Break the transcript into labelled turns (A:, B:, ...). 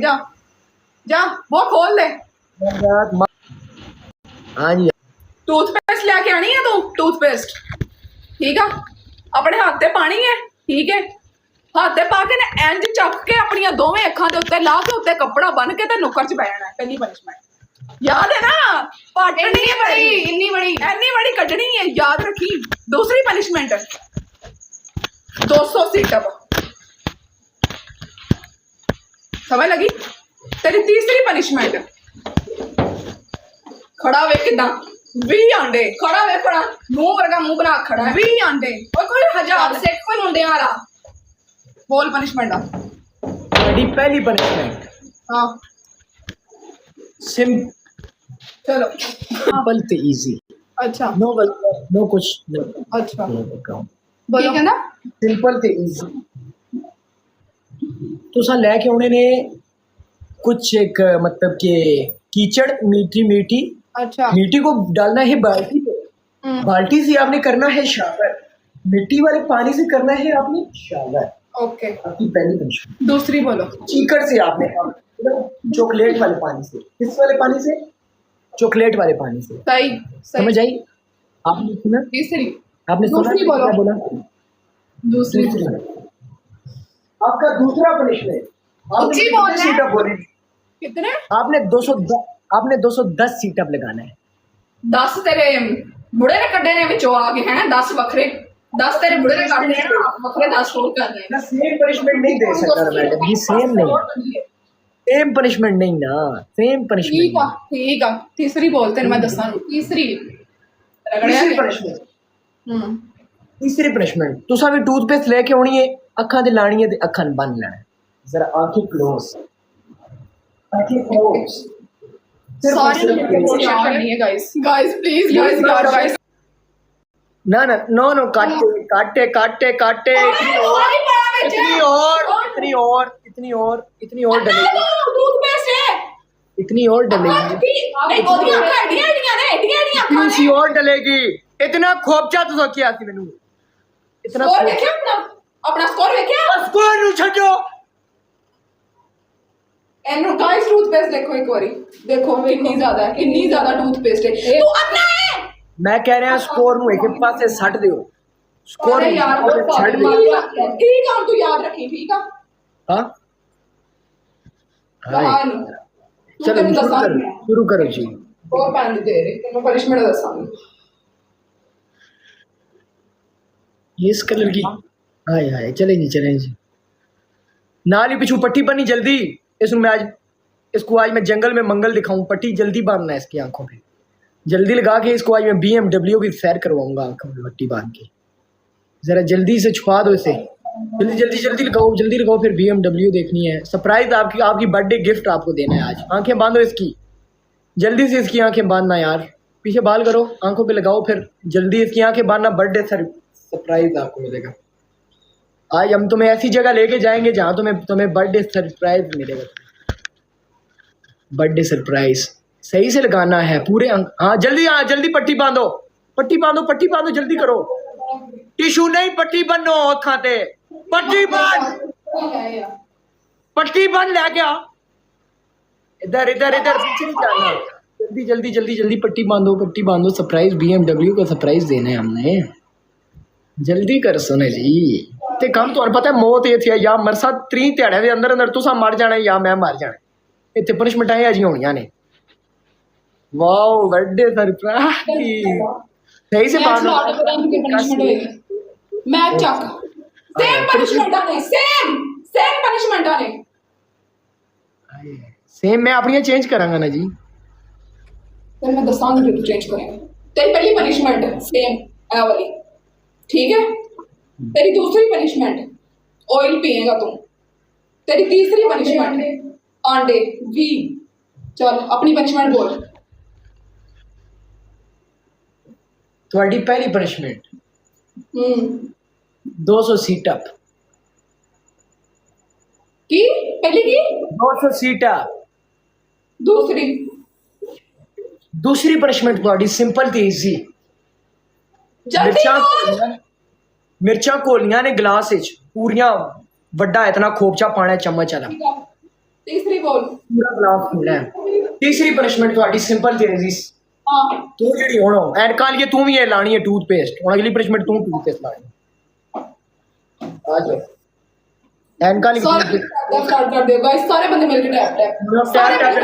A: जा जा वो खोल दे।
B: हाँ जी
A: टूथपेस्ट लेके आनी है तू टूथपेस्ट ठीक है अपने हाथ ते पानी है ठीक है हाथ ते पा के ना इंज चक के अपनी दोवें अखां दे उत्ते ला के उत्ते कपड़ा बन के ते नुक्कड़ च बैठना है पहली पनिशमेंट याद है ना पाटनी है बड़ी इन्नी बड़ी कटनी है याद रखी। दूसरी पनिशमेंट 200 सीटअप समझ लगी। तेरी तीसरी पनिशमेंट खड़ा वे किदा 20 आंडे खड़ा वे पड़ा मुंह वर्गा मुंह बना खड़ा है 20 आंडे और कोई 1000 से कोई मुंडे वाला बोल पनिशमेंट आ
B: पहली पनिशमेंट
A: हाँ चलो
B: सिंपल ते इजी
A: अच्छा
B: नो कुछ
A: अच्छा
B: बोलो
A: ठीक है ना
B: सिंपल ते इजी तुसा लेके आने ने कुछ एक मतलब के कीचड़ मीठी
A: अच्छा
B: मिट्टी को डालना है बाल्टी में बाल्टी से आपने करना है शावर मिट्टी वाले पानी से करना है आपने शावर
A: ओके
B: आपकी पहली पनिशमेंट।
A: दूसरी बोलो
B: चीकड़ से आपने चॉकलेट वाले पानी से किस वाले पानी से चॉकलेट वाले पानी से
A: सही
B: समझ आई आपने सुना
A: तीसरी
B: आपने सुना
A: दूसरी बोलो।
B: क्या बोला
A: दूसरी
B: आपका दूसरा पनिशमेंट
A: ऊंची बोलना है।
B: सीटअप बोली
A: कितने
B: आपने 210 सीटअप लगाना है
A: 10 तेरे बुढ़े ने कड्डे ने विचों आ गए हैं 10 वखरे 10 तेरे बुढ़े ने काटे हैं ना वखरे 10 और कर रहे हैं।
B: सेम पनिशमेंट नहीं दे सकता मैडम ये सेम नहीं सेम पनिशमेंट नहीं ना सेम पनिशमेंट
A: ठीक है तीसरी बोलते हैं मैं दसा तीसरी
B: पनिशमेंट तीसरी पनिशमेंट तुसा भी टूथपेस्ट लेके आनी है अखां ते लानी है ते अखां बंद लेना है जरा आंखें क्लोज आंखें क्लोज
A: गाइस प्लीज गाइस
B: ना ना नो नो काटे इतनी और डलेगी इतनी और डलेगी इतना खोपचा तो सोचिया सी मैनू इतना
A: अपना स्कोर देखिया
B: स्कोर नु छड्डो
A: एनु गाइस टूथपेस्ट देखो एक बारी देखो कितनी ज्यादा टूथपेस्ट है तू अपना है
B: मैं कह रहा स्कोर नु एक पासे सट दियो स्कोर
A: यार
B: छड़ दे
A: ठीक है तू याद रखी ठीक है
B: हां चलो शुरू करो जी
A: और पैन दे रही तेरे पनिशमेंट दसांगी
B: ये इस कलर की हाय हाय चले जी नाली पिछू पट्टी बनी जल्दी इसको आज मैं जंगल में मंगल दिखाऊं पट्टी जल्दी बांधना है इसकी आंखों पे जल्दी लगा के इसको आज मैं BMW की सैर करवाऊंगा आंखों में पट्टी बांध के जरा जल्दी से छुपा दो इसे जल्दी लगाओ फिर BMW देखनी है सरप्राइज आपकी बर्थडे गिफ्ट आपको देना है आज आंखें बांधो इसकी जल्दी से इसकी आंखें बांधना यार पीछे बाल करो आंखों पे लगाओ फिर जल्दी इसकी आंखें बांधना बर्थडे सरप्राइज आपको मिलेगा आज हम तुम्हें ऐसी जगह लेके जाएंगे जहाँ तुम्हें बर्थडे सरप्राइज मिलेगा बर्थडे सरप्राइज सही से लगाना है पूरे हाँ जल्दी पट्टी बांधो जल्दी करो टिशू नहीं पट्टी बनो खाते पट्टी बंद ले गया इधर पीछे नहीं जाना जल्दी पट्टी बांधो सरप्राइज BMW को सरप्राइज देना है हमने जल्दी कर सुने जी ते काम तो पता है मौत ये थी या मरसा 3 ध्याड़े के अंदर तुसा मर जाना या मैं मर जाना इतने पनिशमेंट अजी होनिया ने वाओ बर्थडे सरप्राइज सही से बांधो
A: मैं चक सेम पनिशमेंट आने
B: सेम मैं अपनी चेंज करांगा ना जी
A: फिर मैं दसांगी तू चेंज करेंगे तेरी पहली पनिशमेंट सेम ए वाली ठीक है तेरी दूसरी पनिशमेंट ऑयल पिएगा तू तेरी तीसरी पनिशमेंट अंडे 20 चल अपनी पनिशमेंट बोल
B: थोड़ी पहली पनिशमेंट 200 सीटअप
A: की पहली की
B: 200 सीटअप दूसरी पनिशमेंट थोड़ी सिंपल थी इजी मिर्चा घोलियां ने गिलास पूरियां वड्डा इतना खोपचा पाना चम्मच वाला
A: तीसरी बोल।
B: पूरा ग्लास खुलना है। तीसरी पनिशमेंट ਤੁਹਾਡੀ ਸਿੰਪਲ ਤੇ ਅਜ਼ੀਜ਼
A: हाँ
B: ਤੂੰ ਜਿਹੜੀ ਹੁਣ ਐਨਕਾਂ ਲਈ ਤੂੰ ਵੀ ਇਹ ਲਾਣੀ ਹੈ ਟੂਥਪੇਸਟ ਹੁਣ ਅਗਲੀ ਪनिशमेंट ਤੂੰ ਟੂਥਪੇਸਟ ਲਾਣੀ ਆ ਜਾ ਐਨਕਾਂ ਲਈ
A: सारे स्टार्ट कर दो गाइस, सारे बंदे मिलके टैप टैप
B: टैप टैप